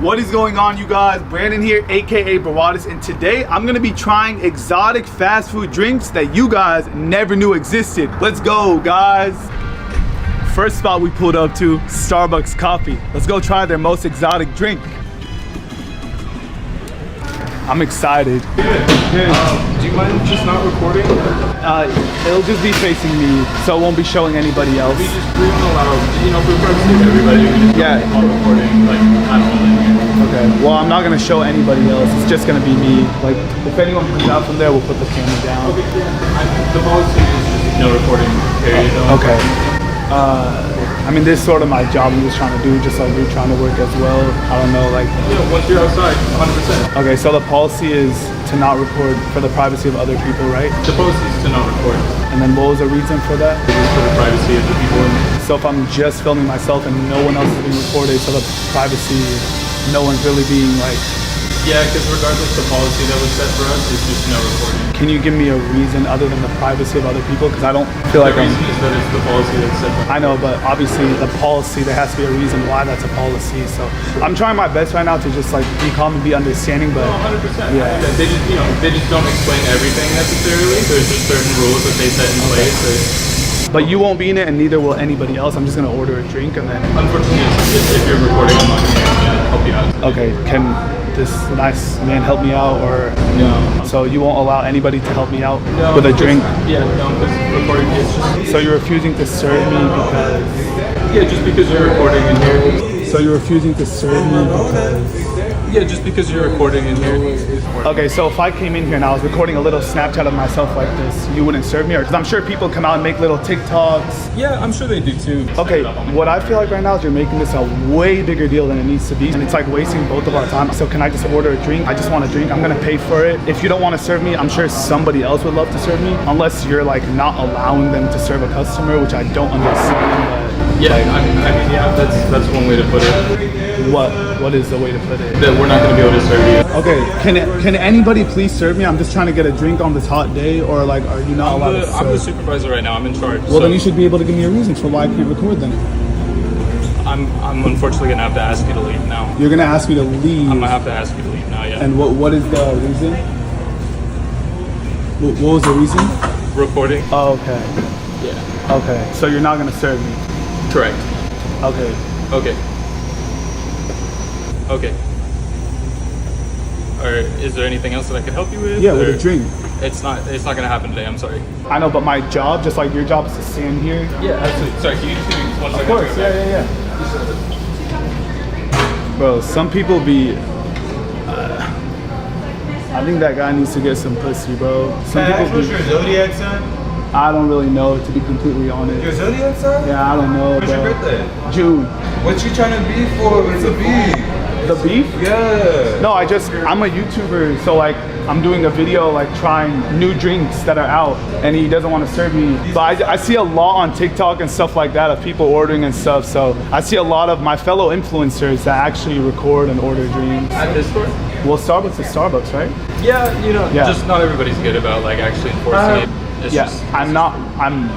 What is going on, you guys? Brandon here, aka Brawadis, and today I'm gonna be trying exotic fast food drinks that you guys never knew existed. Let's go, guys. First spot we pulled up to, Starbucks coffee. Let's go try their most exotic drink. I'm excited. Do you mind just not recording? It'll just be facing me, so it won't be showing anybody else. We don't allow, for privacy of everybody, we just Yeah. not recording, I don't know. Okay, well, I'm not gonna show anybody else. It's just gonna be me. Like, if anyone comes out from there, we'll put the camera down. Okay, the policy is just no recording, period. Okay. I mean, this is sort of my job we was trying to do, just like you're trying to work as well. I don't know, like... once you're outside, 100%. Okay, so the policy is to not record for the privacy of other people, right? The policy is to not record. And then what was the reason for that? It is for the privacy of the people in there. So if I'm just filming myself and no one else is being recorded, so the privacy, no one's really being like... Yeah, because regardless, the policy that was set for us is just no recording. Can you give me a reason other than the privacy of other people? Because I don't feel like the reason is that it's the policy that's set for us. I know, but obviously the policy, there has to be a reason why that's a policy. So I'm trying my best right now to just like be calm and be understanding, but... 100%. Yeah. They just, they just don't explain everything necessarily. There's just certain rules that they set in place. But you won't be in it, and neither will anybody else. I'm just gonna order a drink and then... Unfortunately, if you're recording, I'm not gonna help you out. Okay, can this nice man help me out, or... No. So you won't allow anybody to help me out No, with a drink? Yeah, no, because recording is just... So you're refusing to serve me because... Yeah, just because you're recording in here. So you're refusing to serve me because... Yeah, just because you're recording in here. Okay, so if I came in here and I was recording a little Snapchat of myself like this, you wouldn't serve me? Or because I'm sure people come out and make little TikToks. Yeah, I'm sure they do too. Okay, what I feel like right now is you're making this a way bigger deal than it needs to be, and it's like wasting both of our time. So can I just order a drink? I just want a drink. I'm gonna pay for it. If you don't want to serve me, I'm sure somebody else would love to serve me, unless you're like not allowing them to serve a customer, which I don't understand. But yeah, like, I mean, yeah, that's one way to put it. What is the way to put it? That we're not gonna be able to serve you. Okay, can anybody please serve me? I'm just trying to get a drink on this hot day, or like, are you not allowed to serve? I'm the supervisor right now. I'm in charge. Well, then you should be able to give me a reason for why I can't record then. I'm unfortunately gonna have to ask you to leave now. You're gonna ask me to leave? I'm gonna have to ask you to leave now, yeah. And what is the reason? What was the reason? Recording. Oh, okay. Yeah. Okay, so you're not gonna serve me? Correct. Okay. Okay. Okay. Or is there anything else that I could help you with? Yeah, with a drink. It's not gonna happen today. I'm sorry. I know, but my job, just like your job, is to stand here. Yeah, absolutely. Sorry, can you just give me 1 second? Of course. Yeah. Bro, some people be. I think that guy needs to get some pussy, bro. Some people what's your zodiac sign? I don't really know, to be completely honest. Your zodiac sign? Yeah, I don't know, What's bro. your birthday? June. What you trying to be for? It's a beef. The beef? Yeah. No, I'm a YouTuber, so like I'm doing a video like trying new drinks that are out, and he doesn't want to serve me. But I see a lot on TikTok and stuff like that of people ordering and stuff, so I see a lot of my fellow influencers that actually record and order drinks. At this store? Well, Starbucks is Starbucks, right? Yeah, just not everybody's good about like actually enforcing it. It's just,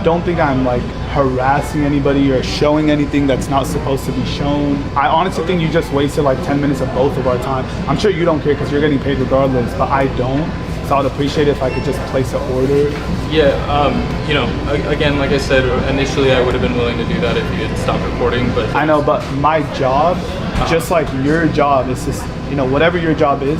don't think I'm like harassing anybody or showing anything that's not supposed to be shown. I honestly think you just wasted like 10 minutes of both of our time. I'm sure you don't care because you're getting paid regardless, but I don't. So I would appreciate it if I could just place an order. Yeah, again, like I said, initially I would have been willing to do that if you had stopped recording, but... I know, but my job, just like your job, is just, whatever your job is,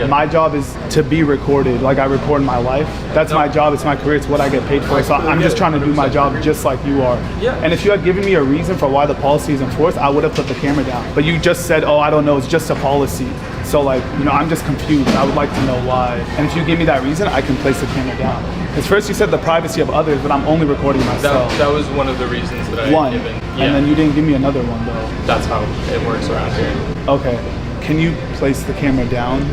my job is to be recorded. Like I record my life. That's my job, it's my career, it's what I get paid for. So I'm just trying to do my job just like you are. Yeah. And if you had given me a reason for why the policy is enforced, I would have put the camera down. But you just said, oh, I don't know, it's just a policy. So like, I'm just confused. I would like to know why. And if you give me that reason, I can place the camera down. Because first you said the privacy of others, but I'm only recording myself. That was one of the reasons that I had given. Yeah. And then you didn't give me another one though. That's how it works around here. Okay. Can you place the camera down?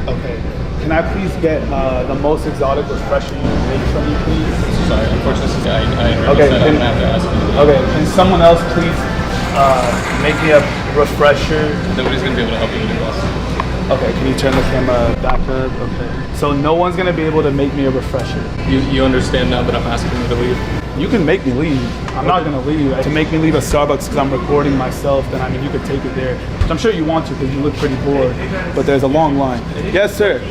Okay. Can I please get the most exotic refresher you can make for me, please? Sorry, unfortunately, I okay, I'm gonna have to ask you. Okay, can someone else please make me a refresher? Nobody's gonna be able to help you with this. Okay, can you turn the camera back up? Okay. So no one's gonna be able to make me a refresher. You understand now that I'm asking you to leave? You can make me leave. I'm not gonna leave. To make me leave a Starbucks because I'm recording myself, then I mean you could take it there. Which I'm sure you want to because you look pretty bored. But there's a long line. Yes, sir.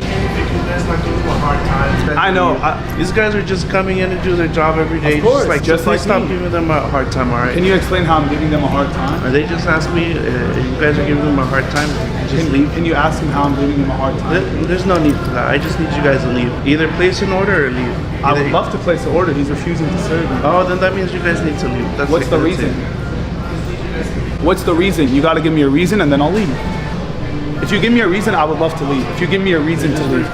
I know. These guys are just coming in to do their job every day. Of course, just like stop me. giving them a hard time, all right? Can you explain how I'm giving them a hard time? They just asked me if you guys are giving them a hard time. Just leave. Can you ask him how I'm giving them a hard time? There's no need for that. I just need you guys to leave. Either place an order or leave. I would love to place an order. He's refusing to serve me. Oh, then that means you guys need to leave. That's What's the reason? What's the reason? You got to give me a reason and then I'll leave. If you give me a reason, I would love to leave. If you give me a reason to leave.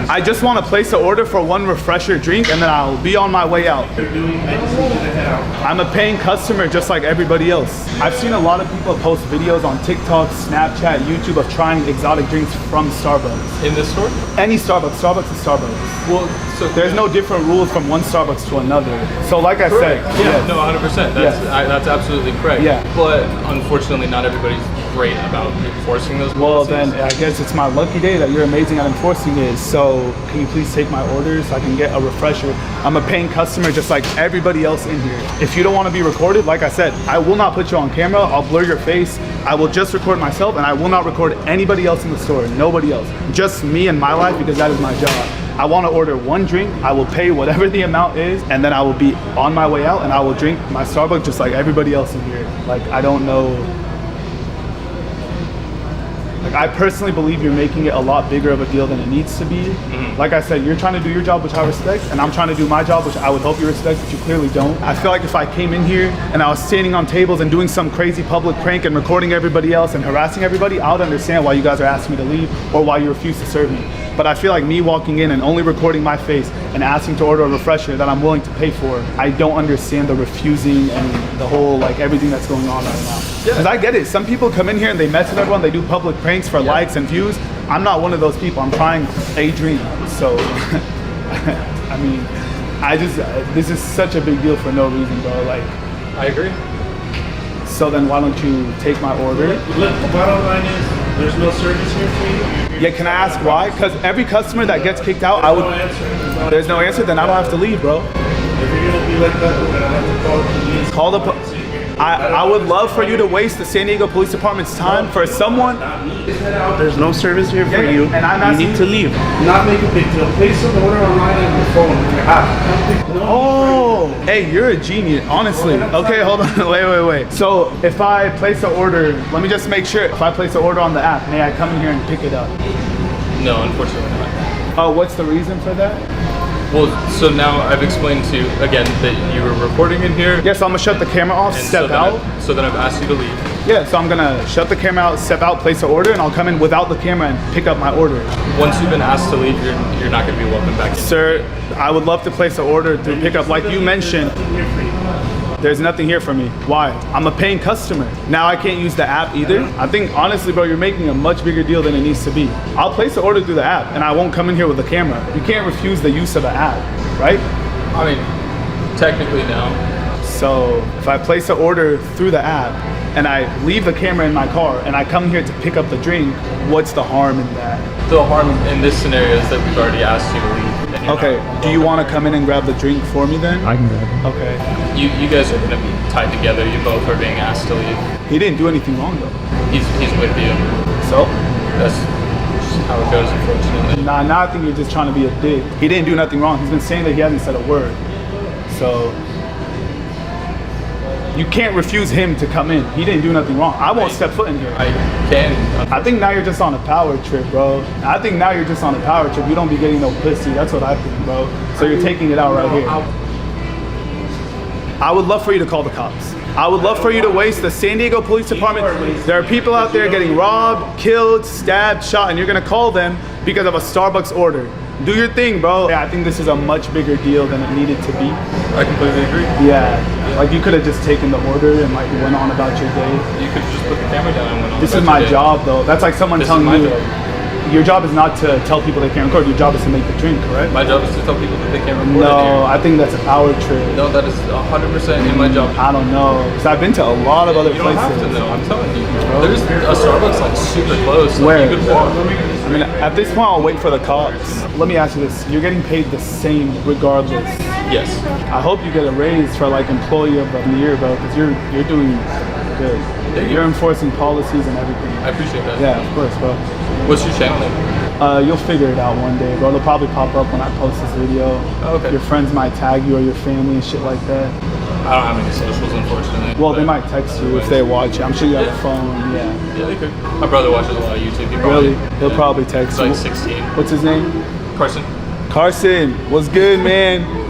I just want to place an order for one refresher drink and then I'll be on my way out. I'm a paying customer just like everybody else. I've seen a lot of people post videos on TikTok, Snapchat, YouTube of trying exotic drinks from Starbucks. In this store? Any Starbucks. Starbucks is Starbucks. Well, so There's no different rules from one Starbucks to another. So like I said, correct. yes. No, 100%. That's absolutely correct. Yeah. But unfortunately, not everybody's great about enforcing those Well, policies. then I guess it's my lucky day that you're amazing at enforcing it. So can you please take my orders so I can get a refresher? I'm a paying customer just like everybody else in here. If you don't want to be recorded, like I said, I will not put you on camera. I'll blur your face. I will just record myself and I will not record anybody else in the store. Nobody else. Just me and my life because that is my job. I want to order one drink. I will pay whatever the amount is and then I will be on my way out and I will drink my Starbucks just like everybody else in here. Like I don't know. Like I personally believe you're making it a lot bigger of a deal than it needs to be. Mm-hmm. Like I said, you're trying to do your job, which I respect, and I'm trying to do my job, which I would hope you respect, but you clearly don't. I feel like if I came in here and I was standing on tables and doing some crazy public prank and recording everybody else and harassing everybody, I would understand why you guys are asking me to leave or why you refuse to serve me. But I feel like me walking in and only recording my face and asking to order a refresher that I'm willing to pay for, I don't understand the refusing and the whole, like, everything that's going on right now. Because I get it. Some people come in here and they mess with everyone. They do public pranks for likes and views. I'm not one of those people. I'm trying a dream. So, I mean, this is such a big deal for no reason, bro. Like, I agree. so then why don't you take my order? Look, the bottom line is there's no service here for you. Yeah, can I ask why? Because every customer that gets kicked out, No answer. there's no answer, then I don't have to leave, bro. If you're gonna be like that, we're gonna have to call the police. Call the I would love for you to waste the San Diego Police Department's time for someone. There's no service here for Yeah, you. and I'm you asking- need to leave. Not make a big deal. Place an order online on your phone with your app. Oh, hey, you're a genius, honestly. Okay, hold on, wait. So if I place an order, let me just make sure. If I place an order on the app, may I come in here and pick it up? No, unfortunately not. Oh, what's the reason for that? Well, so now I've explained to you again that you were recording in here. Yeah, so I'm gonna shut the camera off, And step so out. So then I've asked you to leave. Yeah, so I'm gonna shut the camera out, step out, place an order, and I'll come in without the camera and pick up my order. Once you've been asked to leave, you're not going to be welcome back in. Sir, I would love to place an order through pickup. Like you mentioned, there's nothing here for me. Why? I'm a paying customer. Now I can't use the app either. I think honestly, bro, you're making a much bigger deal than it needs to be. I'll place an order through the app and I won't come in here with the camera. You can't refuse the use of the app, right? I mean, technically no. So if I place an order through the app and I leave the camera in my car and I come here to pick up the drink, what's the harm in that? The harm in this scenario is that we've already asked you to leave. and you're Okay, not do you welcome want to come in and grab the drink for me then? I can grab it. Okay. back. You guys are going to be tied together. You both are being asked to leave. He didn't do anything wrong though. He's with you. So? That's just how it goes, unfortunately. Nah, now I think you're just trying to be a dick. He didn't do nothing wrong. He's been saying that he hasn't said a word. So you can't refuse him to come in. He didn't do nothing wrong. I won't step foot in here. I can. I think now you're just on a power trip, bro. I think now you're just on a power trip. You don't be getting no pussy. That's what I think, bro. So you're taking it out right here. I would love for you to call the cops. I would love for you to waste the San Diego Police Department. There are people out there getting robbed, killed, stabbed, shot, and you're gonna call them because of a Starbucks order. Do your thing, bro. Yeah, I think this is a much bigger deal than it needed to be. I completely agree. Yeah, like you could have just taken the order and like went on about your day. You could just put the camera down and went on. This about is my your day. job though. That's like someone This is telling my you, job. your job is not to tell people they can't record. Your job is to make the drink, correct? My job is to tell people that they can't record in No, here. I think that's a power trip. No, that is 100% in my job. I don't know, because I've been to a lot of other You don't places. have to know. I'm telling you. There's a Starbucks like super close. Like, Where? You could walk. I mean, at this point, I'll wait for the cops. Let me ask you this: you're getting paid the same regardless. Yes. I hope you get a raise for like employee of the year, bro, because you're doing good. Thank you. You're enforcing policies and everything. I appreciate that. Yeah, of course, bro. What's your channel name? You'll figure it out one day, bro. It'll probably pop up when I post this video. Oh, okay. Your friends might tag you or your family and shit like that. I don't have any socials, unfortunately. Well, they but- might text you if they watch it. I'm sure you have a phone, yeah. Yeah, they could. My brother watches a lot of YouTube. He Really? probably, He'll probably text He's you. like 16. What's his name? Carson. Carson, what's good, man?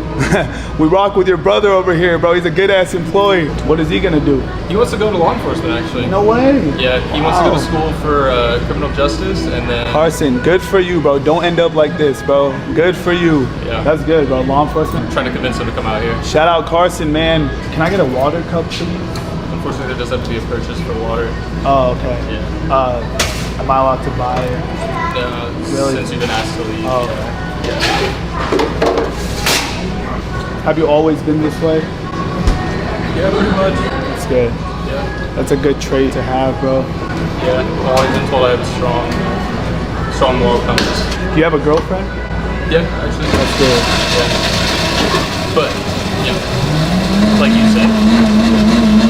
We rock with your brother over here, bro. He's a good ass employee. What is he gonna do? He wants to go to law enforcement, actually. No way. Yeah, he wants to go to Wow. school for criminal justice, and then Carson, good for you, bro. Don't end up like this, bro. Good for you. Yeah. That's good, bro. Law enforcement. trying to convince him to come out here. Shout out Carson, man. Can I get a water cup, please? Unfortunately, there does have to be a purchase for water. Oh, okay. Yeah. Am I allowed to buy it? Really? Since you've been asked to leave. Oh. Yeah. Have you always been this way? Yeah, pretty much. That's good. Yeah. That's a good trait to have, bro. Yeah. Well, I've been told I have a strong moral compass. Do you have a girlfriend? Yeah, actually. That's good. Yeah. But, yeah, like you said.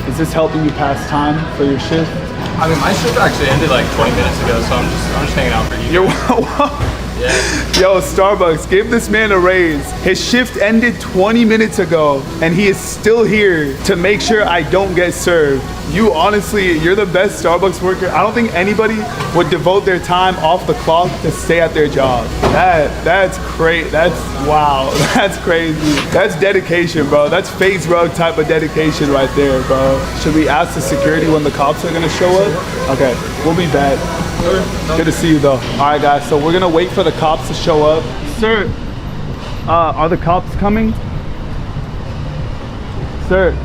Is this helping you pass time for your shift? I mean, my shift actually ended like 20 minutes ago, so I'm just hanging out for you. You're Yeah. Yo, Starbucks, give this man a raise. His shift ended 20 minutes ago, and he is still here to make sure I don't get served. You honestly, you're the best Starbucks worker. I don't think anybody would devote their time off the clock to stay at their job. That's great. That's wow. That's crazy. That's dedication, bro. That's face rug type of dedication right there, bro. Should we ask the security when the cops are gonna show up? Okay, we'll be back. Good to see you though. All right, guys. So we're gonna wait for the cops to show up. Sir, are the cops coming? Sir,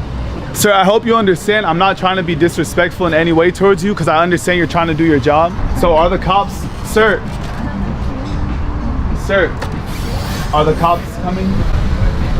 I hope you understand. I'm not trying to be disrespectful in any way towards you because I understand you're trying to do your job. So are the cops, sir, are the cops coming?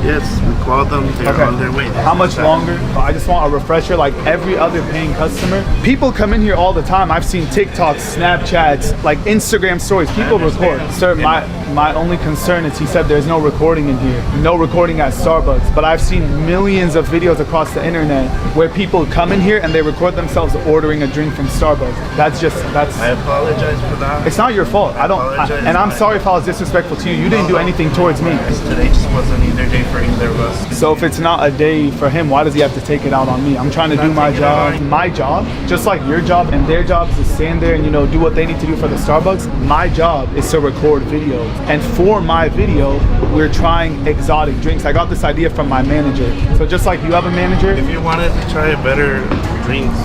Yes, we called them. They're on their way. How much longer? I just want a refresher like every other paying customer. People come in here all the time. I've seen TikToks, Snapchats, like Instagram stories. People record. Sir, my only concern is he said there's no recording in here. No recording at Starbucks. But I've seen millions of videos across the internet where people come in here and they record themselves ordering a drink from Starbucks. That's I apologize for that. it's not your fault. And I'm sorry if I was disrespectful to you. You didn't do anything towards me. Today just wasn't either day for either of us. So if it's not a day for him, why does he have to take it out on me? I'm trying to do my job. My job, just like your job and their job is to stand there and, you know, do what they need to do for the Starbucks. My job is to record videos. And for my video, we're trying exotic drinks. I got this idea from my manager. So just like you have a manager, If you wanted to try better drinks,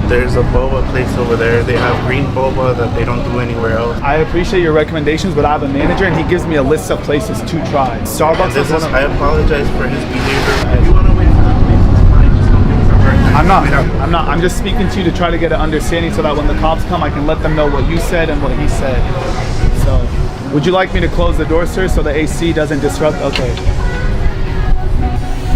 there's a boba place over there. They have green boba that they don't do anywhere else. I appreciate your recommendations, but I have a manager and he gives me a list of places to try. Starbucks And this is one is, of I apologize for his behavior. If you want to wait for the police, it's fine. Just don't give us a hard time. I'm not. I'm just speaking to you to try to get an understanding so that when the cops come, I can let them know what you said and what he said. So, would you like me to close the door, sir, so the AC doesn't disrupt? Okay.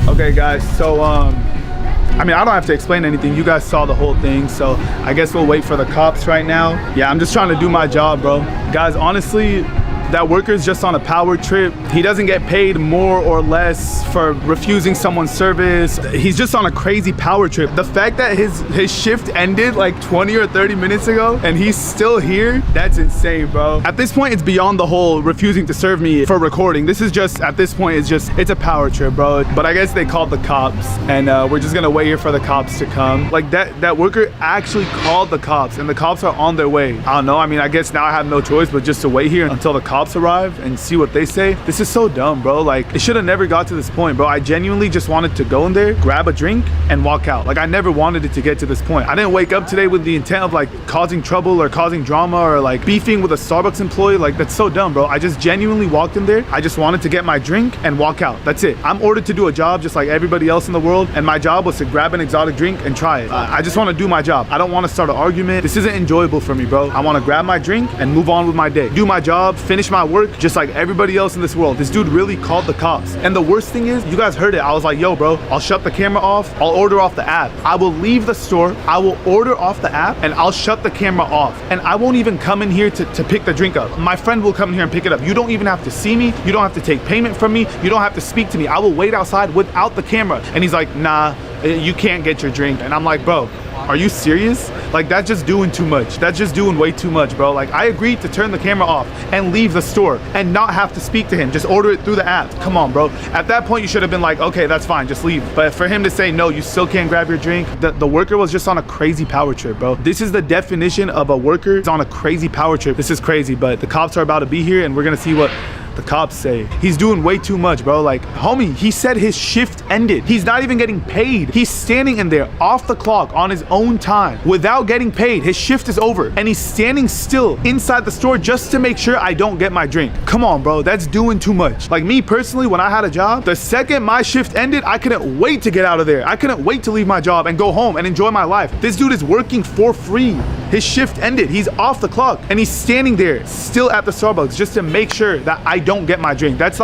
Okay, guys. So, I mean, I don't have to explain anything. You guys saw the whole thing, so I guess we'll wait for the cops right now. Yeah, I'm just trying to do my job, bro. Guys, honestly, that worker's just on a power trip. He doesn't get paid more or less for refusing someone's service. He's just on a crazy power trip. The fact that his shift ended like 20 or 30 minutes ago and he's still here, that's insane, bro. At this point, it's beyond the whole refusing to serve me for recording. This is just, at this point, it's a power trip, bro. But I guess they called the cops and we're just gonna wait here for the cops to come. Like that worker actually called the cops and the cops are on their way. I don't know, I mean, I guess now I have no choice but just to wait here until the cops arrive and see what they say. This is so dumb, bro. Like, it should have never got to this point, bro. I genuinely just wanted to go in there, grab a drink, and walk out. Like, I never wanted it to get to this point. I didn't wake up today with the intent of like causing trouble or causing drama or like beefing with a Starbucks employee. Like, that's so dumb, bro. I just genuinely walked in there. I just wanted to get my drink and walk out. That's it. I'm ordered to do a job just like everybody else in the world, and my job was to grab an exotic drink and try it. I just want to do my job. I don't want to start an argument. This isn't enjoyable for me, bro. I want to grab my drink and move on with my day. Do my job, finish my work just like everybody else in this world. This dude really called the cops. And the worst thing is, you guys heard it. I was like, yo, bro, I'll shut the camera off. I'll order off the app. I will leave the store. I will order off the app and I'll shut the camera off. And I won't even come in here to pick the drink up. My friend will come in here and pick it up. You don't even have to see me. You don't have to take payment from me. You don't have to speak to me. I will wait outside without the camera. And he's like, nah, you can't get your drink. And I'm like, bro, are you serious? Like, that's just doing too much. That's just doing way too much, bro. Like, I agreed to turn the camera off and leave the store and not have to speak to him. Just order it through the app. Come on, bro. At that point, you should have been like, okay, that's fine, just leave. But for him to say, no, you still can't grab your drink, the worker was just on a crazy power trip, bro. This is the definition of a worker is on a crazy power trip. This is crazy, but the cops are about to be here and we're gonna see what the cops say. He's doing way too much, bro. Like, homie, he said his shift ended. He's not even getting paid. He's standing in there off the clock on his own time without getting paid. His shift is over and he's standing still inside the store just to make sure I don't get my drink. Come on, bro, that's doing too much. Like, me personally, when I had a job, the second my shift ended, I couldn't wait to get out of there. I couldn't wait to leave my job and go home and enjoy my life. This dude is working for free. His shift ended. He's off the clock and he's standing there still at the Starbucks just to make sure that I don't get my drink. That's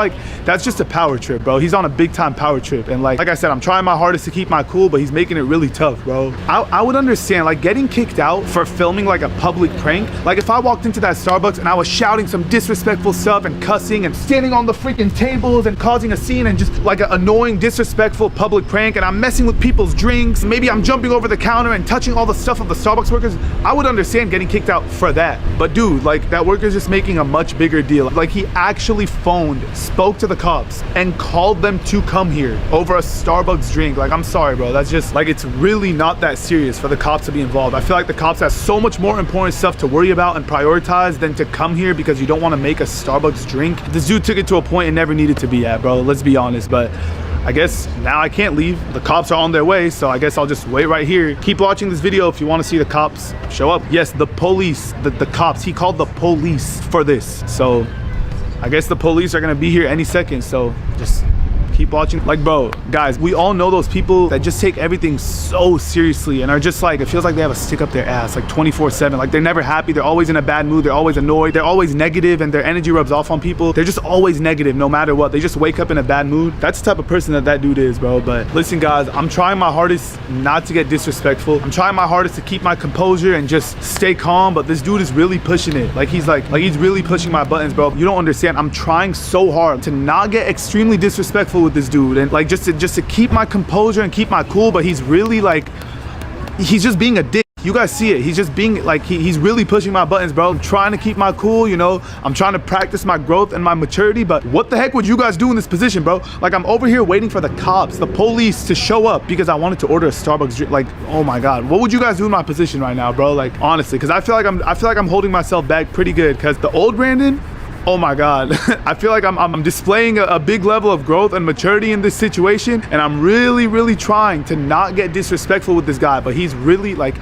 just a power trip, bro. He's on a big time power trip. And like I said, I'm trying my hardest to keep my cool, but he's making it really tough, bro. I would understand like getting kicked out for filming like a public prank. Like if I walked into that Starbucks and I was shouting some disrespectful stuff and cussing and standing on the freaking tables and causing a scene and just like an annoying, disrespectful public prank, and I'm messing with people's drinks. Maybe I'm jumping over the counter and touching all the stuff of the Starbucks workers. I would understand getting kicked out for that. But dude, like that worker's just making a much bigger deal. Like he actually phoned, spoke to the cops and called them to come here over a Starbucks drink. Like, I'm sorry, bro. That's just like, it's really not that serious for the cops to be involved. I feel like the cops have so much more important stuff to worry about and prioritize than to come here because you don't want to make a Starbucks drink. This dude took it to a point it never needed to be at, bro. Let's be honest. But I guess now I can't leave. The cops are on their way, so I guess I'll just wait right here. Keep watching this video if you want to see the cops show up. Yes, the police, the cops. He called the police for this. So I guess the police are gonna be here any second, so just keep watching. Like, bro, guys, we all know those people that just take everything so seriously and are just like, it feels like they have a stick up their ass like 24/7. Like they're never happy, they're always in a bad mood, they're always annoyed, they're always negative, and their energy rubs off on people. They're just always negative no matter what. They just wake up in a bad mood. That's the type of person that dude is, bro. But listen, guys, I'm trying my hardest not to get disrespectful. I'm trying my hardest to keep my composure and just stay calm, but this dude is really pushing it. Like he's he's really pushing my buttons, bro. You don't understand. I'm trying so hard to not get extremely disrespectful with this dude and like just to keep my composure and keep my cool, but he's really like, he's just being a dick. You guys see it. He's just being like, he's really pushing my buttons, bro. I'm trying to keep my cool, you know. I'm trying to practice my growth and my maturity, but what the heck would you guys do in this position, bro? Like I'm over here waiting for the cops, the police to show up because I wanted to order a Starbucks drink. Like, oh my God, what would you guys do in my position right now, bro? Like honestly, because I feel like I'm holding myself back pretty good, because the old Brandon, oh my God, I feel like I'm displaying a big level of growth and maturity in this situation, and I'm really trying to not get disrespectful with this guy, but he's really like,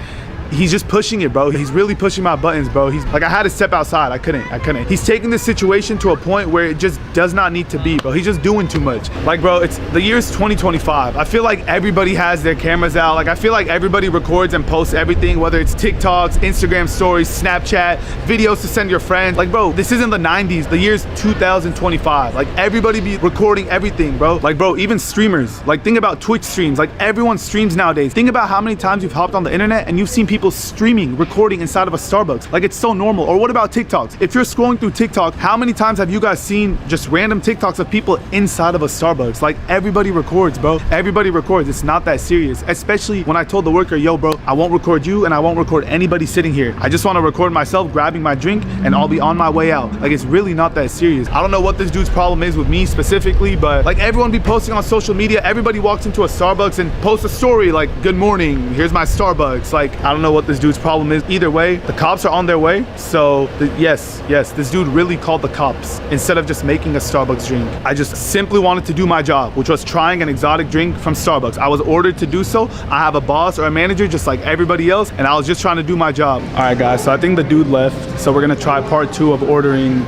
he's just pushing it, bro. He's really pushing my buttons, bro. He's like, I had to step outside. I couldn't. He's taking this situation to a point where it just does not need to be, bro. He's just doing too much. Like, bro, it's the year's 2025. I feel like everybody has their cameras out. Like, I feel like everybody records and posts everything, whether it's TikToks, Instagram stories, Snapchat, videos to send your friends. Like, bro, this isn't the 90s. The year's 2025. Like, everybody be recording everything, bro. Like, bro, even streamers. Like, think about Twitch streams. Like, everyone streams nowadays. Think about how many times you've hopped on the internet and you've seen people streaming, recording inside of a Starbucks. Like, it's so normal. Or what about TikToks? If you're scrolling through TikTok, how many times have you guys seen just random TikToks of people inside of a Starbucks? Like, everybody records, bro. Everybody records. It's not that serious. Especially when I told the worker, yo, bro, I won't record you and I won't record anybody sitting here. I just want to record myself grabbing my drink and I'll be on my way out. Like, it's really not that serious. I don't know what this dude's problem is with me specifically, but like, everyone be posting on social media. Everybody walks into a Starbucks and posts a story like, good morning, here's my Starbucks. Like, I don't know what this dude's problem is. Either way, the cops are on their way. So yes, this dude really called the cops instead of just making a Starbucks drink. I just simply wanted to do my job, which was trying an exotic drink from Starbucks. I was ordered to do so. I have a boss or a manager just like everybody else, and I was just trying to do my job. All right, guys, so I think the dude left. So we're gonna try part 2 of ordering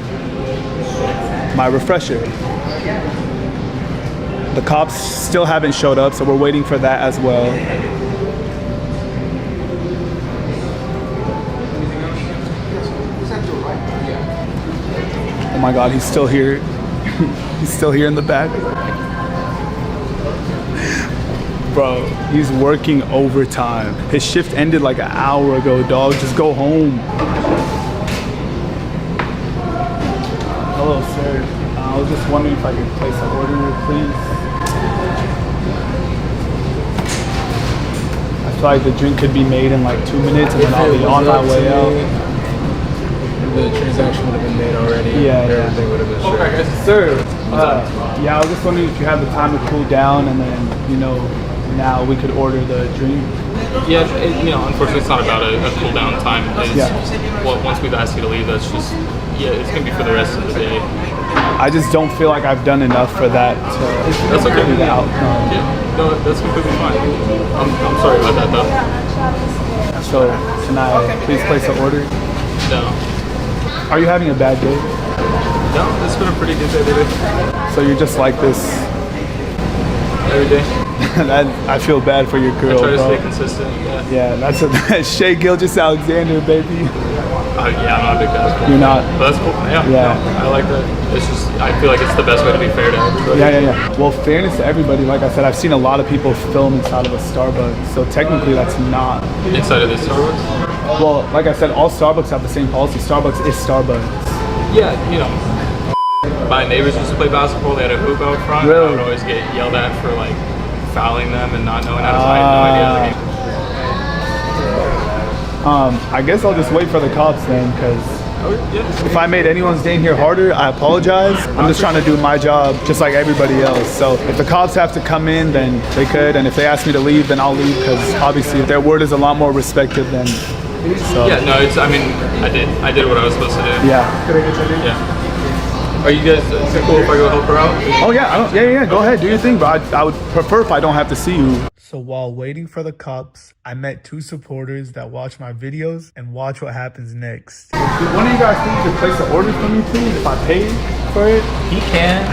my refresher. The cops still haven't showed up, so we're waiting for that as well. Oh my God, he's still here. He's still here in the back. Bro, he's working overtime. His shift ended like an hour ago, dog. Just go home. Hello, sir. I was just wondering if I could place an order, please. I feel like the drink could be made in like 2 minutes and then I'll be on my way out. The transaction would have been made already. Yeah, yeah. Everything would have been Okay, shipped. sir. Yeah, I was just wondering if you had the time to cool down and then, you know, now we could order the drink. Yeah, unfortunately, it's not about a cool down time. It's, Yeah. well, once we've asked you to leave, that's just, it's gonna be for the rest of the day. I just don't feel like I've done enough for that to That's okay. be the outcome. Yeah, no, that's completely fine. I'm sorry about that though. So, can I please place an order? No, Are you having a bad day? no, it's been a pretty good day today. So you're just like this? Every day. I feel bad for your I girl, try to bro. stay consistent. Yeah. Yeah, that's Shea Gilgeous-Alexander, baby. Yeah, I'm not a big basketball. You're not? But that's cool. Yeah. Yeah. No, I like that. It's just, I feel like it's the best way to be fair to everybody. Yeah. Well, fairness to everybody, like I said, I've seen a lot of people film inside of a Starbucks, so technically that's not. Inside of this Starbucks? Well, like I said, all Starbucks have the same policy. Starbucks is Starbucks. Yeah, my neighbors used to play basketball. They had a hoop out front. Really? I would always get yelled at for like fouling them and not knowing how to play. No idea how the game. I guess I'll just wait for the cops then, because Oh, yeah. if I made anyone's day here harder, I apologize. I'm just trying to do my job just like everybody else. So if the cops have to come in, then they could. And if they ask me to leave, then I'll leave, because obviously their word is a lot more respected than. So. Yeah, no, I did what I was supposed to do. Yeah. Yeah. Are you guys, is it cool if I go help her out? Oh yeah, yeah. Go ahead, do your thing, but I would prefer if I don't have to see you. So while waiting for the cops, I met two supporters that watch my videos and watch what happens next. Did one of you guys think you could place an order for me, please, if I paid for it? He can.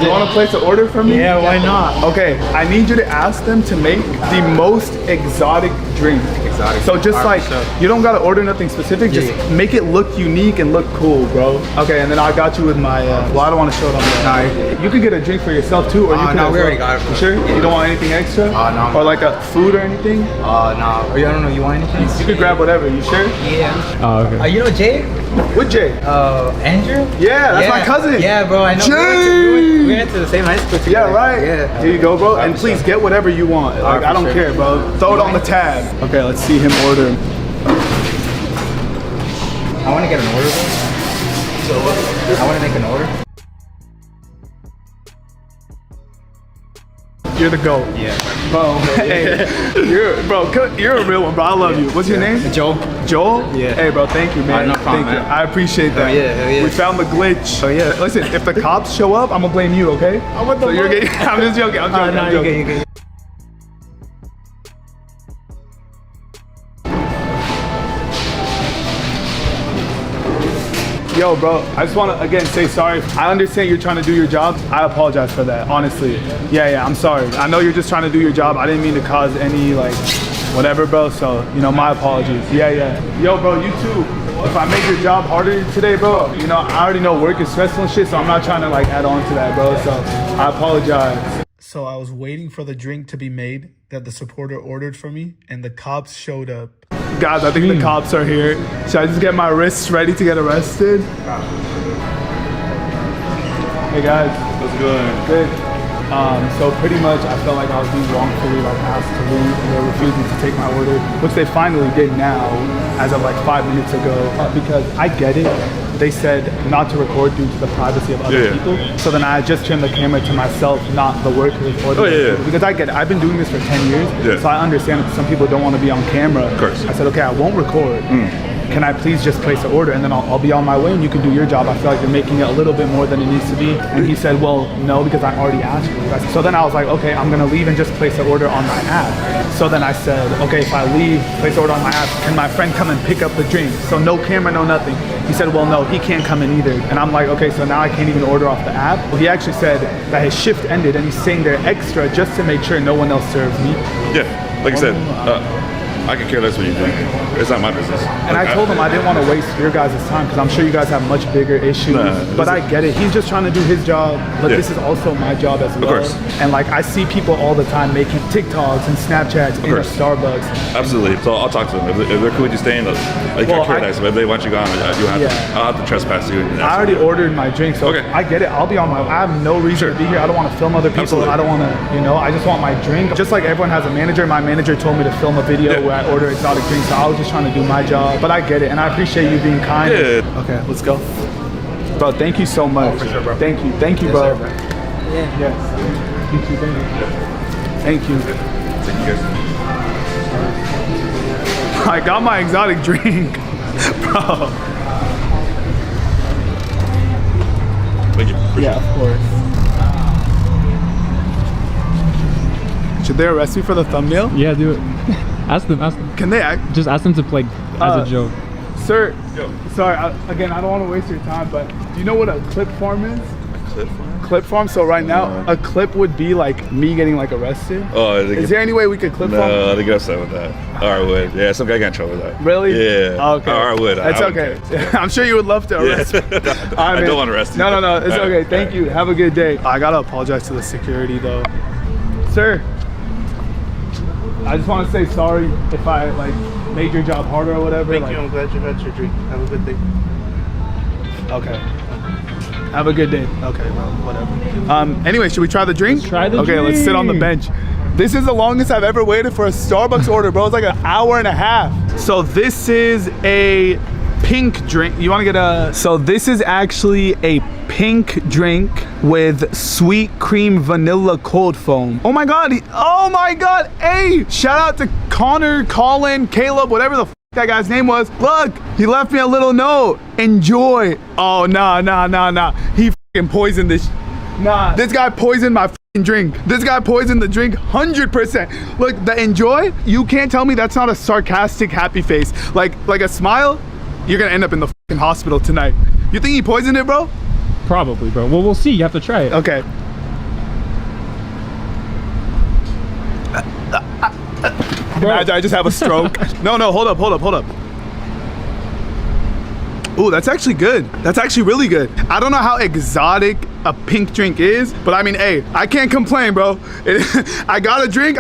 You want to place an order for me? Yeah, why not? Okay, I need you to ask them to make the most exotic drink. Exotic. So just Alright, like, so- you don't gotta order nothing specific, just make it look unique and look cool, bro. Okay, and then I got you with my, well, I don't want to show it on the Sorry. You could get a drink for yourself too, or you can. No, we already got it. You sure? You don't want anything extra? No. Or like a food or anything? Nah. I don't know. You want anything? You could grab whatever, you sure? Yeah. Oh, okay. You know Jay? With Jay? Andrew? Yeah, that's my cousin. Yeah, bro. I know. Jay! We went to the same high school together. Yeah, right. Yeah. Here you go, bro. And please get whatever you want. Like, I don't care, bro. Throw it on the tab. Okay, let's see him order. I want to get an order, bro. I want to make an order. You're the GOAT. Yeah. Bro, hey, you're a real one, bro. I love you. What's your name? Joe. Joel? Yeah. Hey, bro, thank you, man. No problem, Thank you. man. I appreciate that. Hell yeah. We found the glitch. Oh, yeah. Listen, if the cops show up, I'm gonna blame you, okay? So you're getting, I'm just joking. I'm joking. I'm joking. You good. Yo, bro, I just want to again say sorry. I understand you're trying to do your job. I apologize for that, honestly. Yeah, I'm sorry. I know you're just trying to do your job. I didn't mean to cause any, like, whatever, bro. So, my apologies. Yeah. Yo, bro, you too. If I make your job harder today, bro, I already know work is stressful and shit, so I'm not trying to, like, add on to that, bro. So, I apologize. So, I was waiting for the drink to be made that the supporter ordered for me, and the cops showed up. Guys, I think the cops are here. Should I just get my wrists ready to get arrested? Hey guys. What's good? Good. So pretty much I felt like I was being wrongfully asked to leave and they're refusing to take my order, which they finally did now, as of like 5 minutes ago. Because I get it. They said not to record due to the privacy of other people. So then I just turned the camera to myself, not the workers or the Because I get it. I've been doing this for 10 years, so I understand that some people don't want to be on camera. Of course. I said, okay, I won't record. Can I please just place an order and then I'll be on my way and you can do your job. I feel like you're making it a little bit more than it needs to be. And he said, well, no, because I already asked you. So then I was like, okay, I'm gonna leave and just place an order on my app. So then I said, okay, if I leave, place an order on my app, can my friend come and pick up the drink? So no camera, no nothing. He said, well, no, he can't come in either. And I'm like, okay, so now I can't even order off the app. Well, he actually said that his shift ended and he's staying there extra just to make sure no one else serves me. Yeah, like I said, I could care less what you're doing. It's not my business. And I told him I didn't want to waste your guys' time because I'm sure you guys have much bigger issues. But I get it. He's just trying to do his job, but this is also my job as well. Of course. And like I see people all the time making TikToks and Snapchats in a Starbucks. Absolutely. So I'll talk to them. If they're cool with you staying, like I care less. But if they want you gone, you have to. I'll have to trespass you. I already ordered my drink, so I get it. I'll be on my. I have no reason to be here. I don't want to film other people. Absolutely. I don't want to, I just want my drink. Just like everyone has a manager, my manager told me to film a video where I order exotic drinks. So I was just trying to do my job. But I get it, and I appreciate you being kind. Yeah. Okay, let's go. Bro, thank you so much. For sure, bro. Thank you, bro. Yeah. Yes. Thank you. Thank you guys. I got my exotic drink, bro. Thank you. Yeah, of course. Should they arrest me for the thumbnail? Yeah, do it. Ask them. Can they Just ask them to play as a joke. Sir, sorry, again, I don't want to waste your time, but do you know what a clip farm is? Clip farm? Clip farm? So right now, a clip would be like me getting like arrested. Oh, is there any way we could clip farm? No, they get upset with that. I would. Yeah, some guy got in trouble with that. Really? Yeah. Oh, okay. I would. That's okay. I'm sure you would love to arrest me. I don't want to arrest you. No, it's okay. Thank you. Have a good day. I gotta apologize to the security though. Sir, I just want to say sorry if I like made your job harder or whatever. Thank you. I'm glad you had your drink. Have a good day. Okay. Have a good day. Okay, well, whatever. Anyway, should we try the drink? Let's try the drink. Okay, let's sit on the bench. This is the longest I've ever waited for a Starbucks order, bro. It's like an hour and a half. So this is a pink drink. You want to get a... So this is actually a pink drink with sweet cream vanilla cold foam. Oh my God. Oh my God. Hey, shout out to Connor, Colin, Caleb, whatever the that guy's name was. Look, he left me a little note. Enjoy. Oh, nah. He fucking poisoned this. Nah, this guy poisoned my fucking drink. This guy poisoned the drink 100%. Look, the enjoy, you can't tell me that's not a sarcastic happy face. Like a smile, you're gonna end up in the fucking hospital tonight. You think he poisoned it, bro? Probably, bro. Well, we'll see. You have to try it. Okay. Imagine I just have a stroke. No, hold up. Ooh, that's actually good. That's actually really good. I don't know how exotic a pink drink is, but I mean, hey, I can't complain, bro. I got a drink.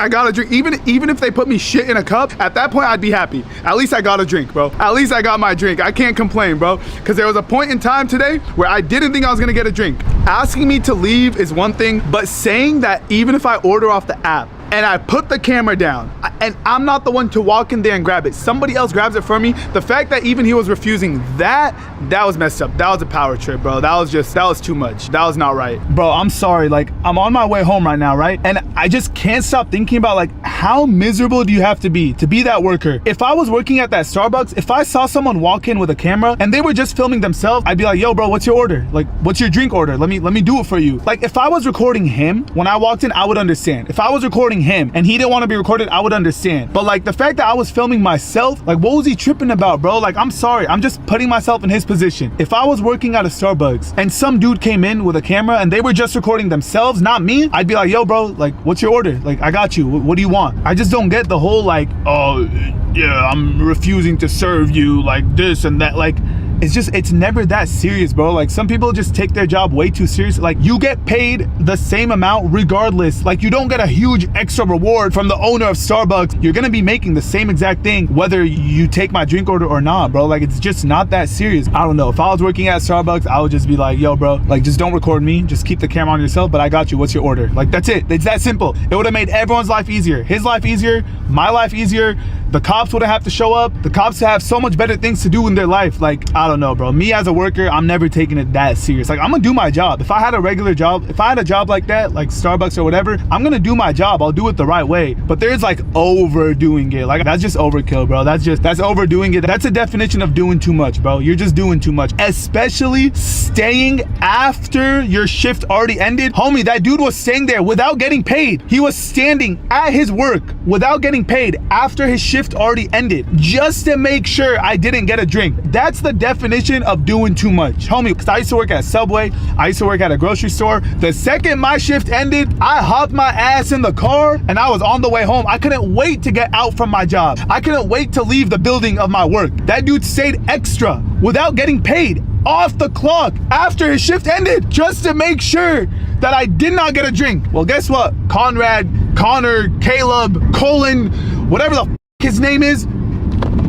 Even if they put me shit in a cup, at that point, I'd be happy. At least I got a drink, bro. At least I got my drink. I can't complain, bro. Because there was a point in time today where I didn't think I was gonna get a drink. Asking me to leave is one thing, but saying that even if I order off the app, and I put the camera down, and I'm not the one to walk in there and grab it. Somebody else grabs it for me. The fact that even he was refusing that was messed up. That was a power trip, bro. That was too much. That was not right. Bro, I'm sorry. Like, I'm on my way home right now, right? And I just can't stop thinking about, like, how miserable do you have to be that worker? If I was working at that Starbucks, if I saw someone walk in with a camera and they were just filming themselves, I'd be like, yo, bro, what's your order? Like, what's your drink order? Let me do it for you. Like, if I was recording him when I walked in, I would understand. If I was recording him and he didn't want to be recorded, I would understand. But like the fact that I was filming myself, like what was he tripping about, bro? Like, I'm sorry, I'm just putting myself in his position. If I was working at a Starbucks and some dude came in with a camera and they were just recording themselves, not me, I'd be like, yo, bro, like, what's your order? Like, I got you. What do you want? I just don't get the whole like, oh yeah, I'm refusing to serve you, like this and that. Like, it's never that serious, bro. Like, some people just take their job way too serious. Like, you get paid the same amount regardless. Like, you don't get a huge extra reward from the owner of Starbucks. You're gonna be making the same exact thing whether you take my drink order or not, bro. Like, it's just not that serious. I don't know. If I was working at Starbucks, I would just be like, yo, bro, like, just don't record me. Just keep the camera on yourself, but I got you. What's your order? Like, that's it. It's that simple. It would have made everyone's life easier. His life easier, my life easier. The cops wouldn't have to show up. The cops have so much better things to do in their life. Like, I don't know, bro. Me as a worker, I'm never taking it that serious. Like, I'm gonna do my job. If I had a regular job, if I had a job like that, like Starbucks or whatever, I'm gonna do my job. I'll do it the right way. But there's like overdoing it. Like, that's just overkill, bro. That's overdoing it. That's a definition of doing too much, bro. You're just doing too much. Especially staying after your shift already ended. Homie, that dude was staying there without getting paid. He was standing at his work without getting paid after his shift already ended just to make sure I didn't get a drink. That's the definition definition of doing too much, homie. Because I used to work at Subway, I used to work at a grocery store. The second my shift ended, I hopped my ass in the car and I was on the way home. I couldn't wait to get out from my job. I couldn't wait to leave the building of my work. That dude stayed extra without getting paid off the clock after his shift ended just to make sure that I did not get a drink. Well, guess what? Conrad, Connor, Caleb, Colin, whatever the f his name is.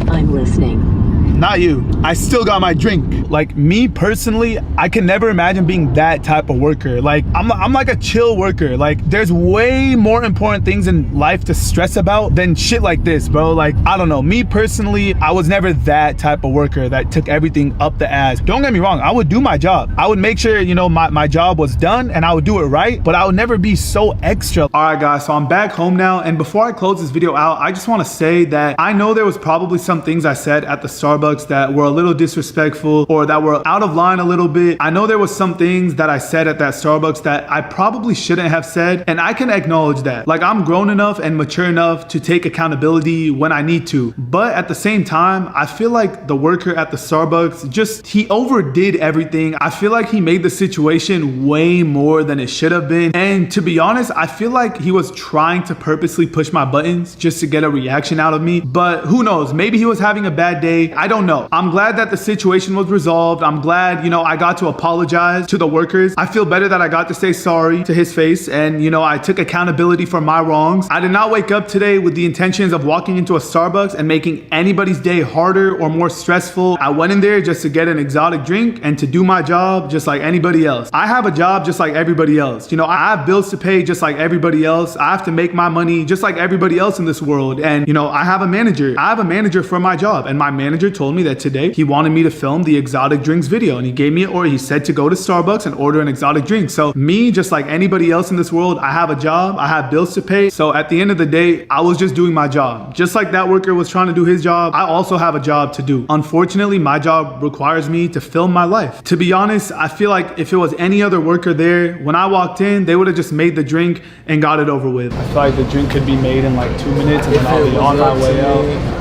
I'm listening. Not you. I still got my drink. Like me personally, I can never imagine being that type of worker. Like I'm like a chill worker. Like there's way more important things in life to stress about than shit like this, bro. Like I don't know. Me personally, I was never that type of worker that took everything up the ass. Don't get me wrong. I would do my job. I would make sure, you know, my job was done and I would do it right, but I would never be so extra. All right, guys. So I'm back home now. And before I close this video out, I just want to say that I know there was probably some things I said at the Starbucks that were a little disrespectful or that were out of line a little bit. I know there was some things that I said at that Starbucks that I probably shouldn't have said, and I can acknowledge that. Like I'm grown enough and mature enough to take accountability when I need to. But at the same time, I feel like the worker at the Starbucks he overdid everything. I feel like he made the situation way more than it should have been. And to be honest, I feel like he was trying to purposely push my buttons just to get a reaction out of me. But who knows? Maybe he was having a bad day. I don't know. I'm glad that the situation was resolved. I'm glad, you know, I got to apologize to the workers. I feel better that I got to say sorry to his face and, you know, I took accountability for my wrongs. I did not wake up today with the intentions of walking into a Starbucks and making anybody's day harder or more stressful. I went in there just to get an exotic drink and to do my job just like anybody else. I have a job just like everybody else. You know, I have bills to pay just like everybody else. I have to make my money just like everybody else in this world. And, you know, I have a manager. I have a manager for my job, and my manager told me that today he wanted me to film the exotic drinks video, and he gave me an order. He said to go to Starbucks and order an exotic drink. So me, just like anybody else in this world, I have a job, I have bills to pay. So at the end of the day, I was just doing my job. Just like that worker was trying to do his job, I also have a job to do. Unfortunately, my job requires me to film my life. To be honest, I feel like if it was any other worker there, when I walked in, they would have just made the drink and got it over with. I feel like the drink could be made in like 2 minutes and then I'll be on my way out.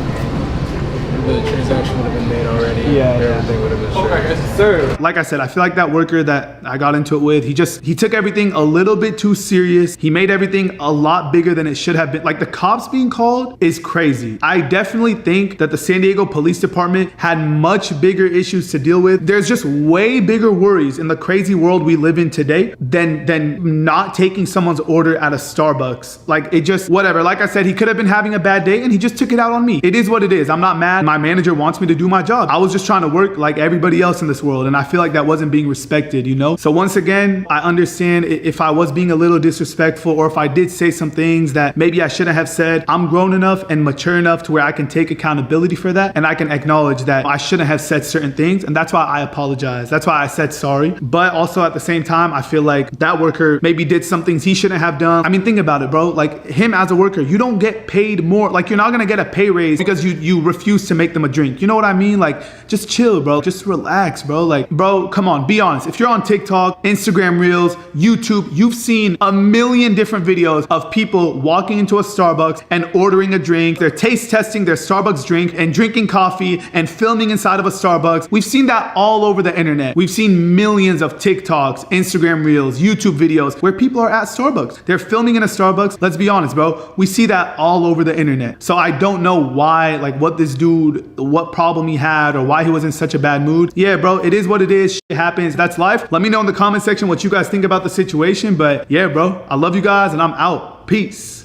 The transaction would have been made already. Yeah, everything would have been straight. Okay, yes, sir. Like I said, I feel like that worker that I got into it with, he took everything a little bit too serious. He made everything a lot bigger than it should have been. Like the cops being called is crazy. I definitely think that the San Diego Police Department had much bigger issues to deal with. There's just way bigger worries in the crazy world we live in today than not taking someone's order at a Starbucks. Like it just, whatever. Like I said, he could have been having a bad day and he just took it out on me. It is what it is. I'm not mad. My manager wants me to do my job. I was just trying to work like everybody else in this world, and I feel like that wasn't being respected, you know? So once again, I understand if I was being a little disrespectful or if I did say some things that maybe I shouldn't have said. I'm grown enough and mature enough to where I can take accountability for that, and I can acknowledge that I shouldn't have said certain things, and that's why I apologize. That's why I said sorry. But also at the same time, I feel like that worker maybe did some things he shouldn't have done. I mean, think about it, bro. Like him as a worker, you don't get paid more. Like you're not gonna get a pay raise because you refuse to make them a drink. You know what I mean? Like, just chill, bro. Just relax, bro. Like, bro, come on, be honest. If you're on TikTok, Instagram Reels, YouTube, you've seen a million different videos of people walking into a Starbucks and ordering a drink. They're taste testing their Starbucks drink and drinking coffee and filming inside of a Starbucks. We've seen that all over the internet. We've seen millions of TikToks, Instagram Reels, YouTube videos where people are at Starbucks. They're filming in a Starbucks. Let's be honest, bro. We see that all over the internet. So I don't know why, like what this dude, what problem he had or why he was in such a bad mood. Yeah, bro, it is what it is. Shit happens. That's life. Let me know in the comment section what you guys think about the situation. But yeah, bro, I love you guys and I'm out. Peace.